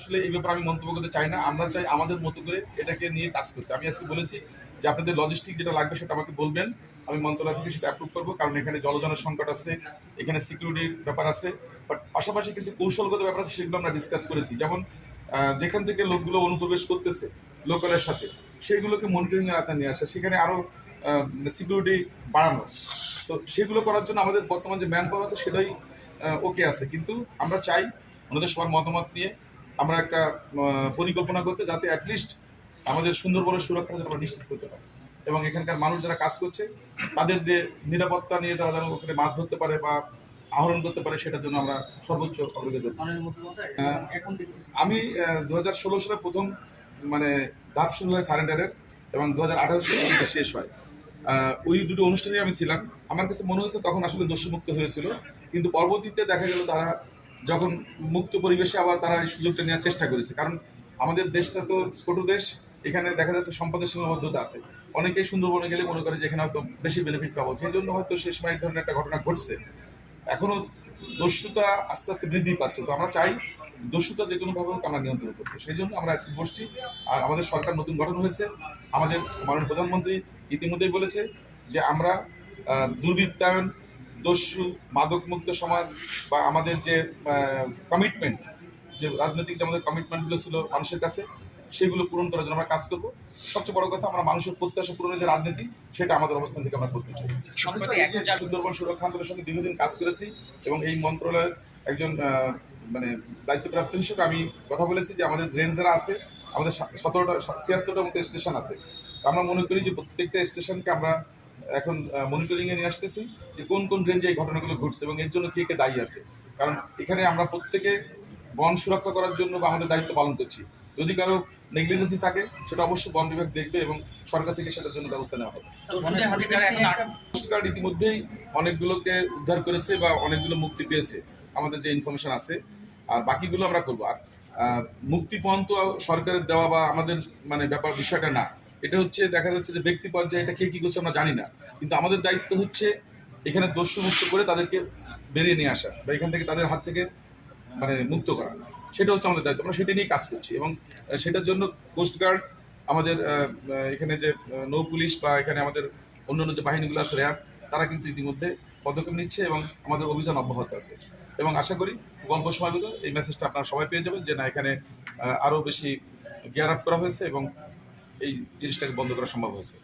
আসলে এই ব্যাপারে আমি মন্তব্য করতে চাই না। আমরা চাই আমাদের মতো করে এটাকে নিয়ে কাজ করতে। আমি আজকে বলেছি যে আপনাদের লজিস্টিক যেটা লাগবে সেটা আমাকে বলবেন। আমি মন্ত্রণালয় থেকে সেটা অ্যাপ্রুভ করব। কারণ এখানে জলজনের সংকট আছে, এখানে সিকিউরিটির ব্যাপার আছে। বাট পাশাপাশি কিছু কৌশলগত ব্যাপার আছে সেগুলো আমরা ডিসকাস করেছি। যেমন যেখান থেকে লোকগুলো অনুপ্রবেশ করতেছে লোকালের সাথে, সেইগুলোকে মনিটরিং এর আওতায় নিয়ে আসা। সেখানে আরো সিকিউরিটি বাড়ানো। তো সেগুলো করার জন্য আমাদের বর্তমান যে ম্যান পাওয়ার আছে সেটাই ওকে আছে। কিন্তু আমরা চাই ওনাদের সবার মতামত নিয়ে আমরা একটা পরিকল্পনা করতে, যাতে অ্যাটলিস্ট আমাদের সুন্দরবনের সুরক্ষাটা যেন আমরা নিশ্চিত করতে পারি এবং এখানকার মানুষ যারা কাজ করছে তাদের যে নিরাপত্তা নিয়ে তারা যেন ওখানে মাছ ধরতে পারে বা আহরণ করতে পারে, সেটার জন্য আমরা সর্বোচ্চ অগ্রাধিকার করতে আমি 2016 সালে প্রথম মানে ধাপ শুরু হয় সারেন্ডারের এবং 2018 সালে এটা শেষ হয়। ওই দুটো অনুষ্ঠানে আমি ছিলাম। আমার কাছে মনে হয়েছে তখন আসলে দোষমুক্ত হয়েছিল, কিন্তু পরবর্তীতে দেখা গেল তারা যখন মুক্ত পরিবেশে আবার তারা এই সুযোগটা নেওয়ার চেষ্টা করেছে। কারণ আমাদের দেশটা তো ছোট দেশ, এখানে দেখা যাচ্ছে সম্পদের সীমাবদ্ধতা আছে। অনেকেই সুন্দরবনে গেলে মনে করে যে এখানে হয়তো বেশি বেনিফিট পাবো, সেই জন্য হয়তো সেই সময় এই ধরনের একটা ঘটনা ঘটছে। এখনো দস্যুতা আস্তে আস্তে বৃদ্ধি পাচ্ছে। তো আমরা চাই দস্যুতা যে কোনোভাবে হোক আমরা নিয়ন্ত্রণ করতে। সেই জন্য আমরা আজকে বসছি। আর আমাদের সরকার নতুন গঠন হয়েছে। আমাদের মাননীয় প্রধানমন্ত্রী ইতিমধ্যেই বলেছে যে আমরা দুর্বৃত্তায়ন, দস্যু, মাদকমুক্ত সমাজ বা আমাদের যে কমিটমেন্ট, যে রাজনৈতিক যে আমাদের কমিটমেন্টগুলো ছিল মানুষের কাছে, সেগুলো পূরণ করার জন্য আমরা কাজ করবো। সবচেয়ে বড় কথা, আমরা মানুষের প্রত্যাশা পূরণের যে রাজনীতি, সেটা আমাদের অবস্থান থেকে আমরা করতে চাই। সুন্দরবন সুরক্ষা আন্দোলনের সঙ্গে দীর্ঘদিন কাজ করেছি এবং এই মন্ত্রণালয়ের একজন মানে দায়িত্বপ্রাপ্ত হিসেবে আমি কথা বলেছি যে আমাদের রেঞ্জ যারা আছে, আমাদের 76টার মতো স্টেশন আছে। আমরা মনে করি যে প্রত্যেকটা স্টেশনকে আমরা এখন মনিটরিংয়ে নিয়ে আসতেছি যে কোন কোন রেঞ্জে এই ঘটনাগুলো ঘটছে এবং এর জন্য কে কে দায়ী আছে। কারণ এখানে আমরা প্রত্যেকে বন সুরক্ষা করার জন্য বা আমাদের দায়িত্ব পালন করছি। যদি কারো নেগলিজেন্সি থাকে সেটা অবশ্যই বন বিভাগ দেখবে এবং সরকার থেকে সেটার জন্য ব্যবস্থা নেওয়া হবে। কোস্টগার্ড ইতিমধ্যেই অনেকগুলোকে উদ্ধার করেছে বা অনেকগুলো মুক্তি পেয়েছে, আমাদের যে ইনফরমেশন আছে। আর বাকিগুলো আমরা করবো। আর মুক্তিপণ তো সরকারের দেওয়া বা আমাদের মানে ব্যাপার বিষয়টা না। এটা হচ্ছে দেখা যাচ্ছে যে ব্যক্তি পর্যায়ে এটা কে কী করছে আমরা জানি না, কিন্তু আমাদের দায়িত্ব হচ্ছে এখানে দস্যু মুক্ত করে তাদেরকে বেরিয়ে নিয়ে আসা বা এখান থেকে তাদের হাত থেকে মানে মুক্ত করা। সেটা হচ্ছে আমাদের দায়িত্ব। আমরা সেটা নিয়েই কাজ করছি এবং সেটার জন্য কোস্টগার্ড, আমাদের এখানে যে নৌ পুলিশ বা এখানে আমাদের অন্যান্য যে বাহিনীগুলো আছে, র্যাব, তারা কিন্তু ইতিমধ্যে পদক্ষেপ নিচ্ছে এবং আমাদের অভিযান অব্যাহত আছে। এবং আশা করি অল্প সময়ের ভিতরে এই মেসেজটা আপনারা সবাই পেয়ে যাবেন যে না, এখানে আরও বেশি গিয়ার আপ করা হয়েছে এবং এই জিনিসটাকে বন্ধ করা সম্ভব হয়েছে।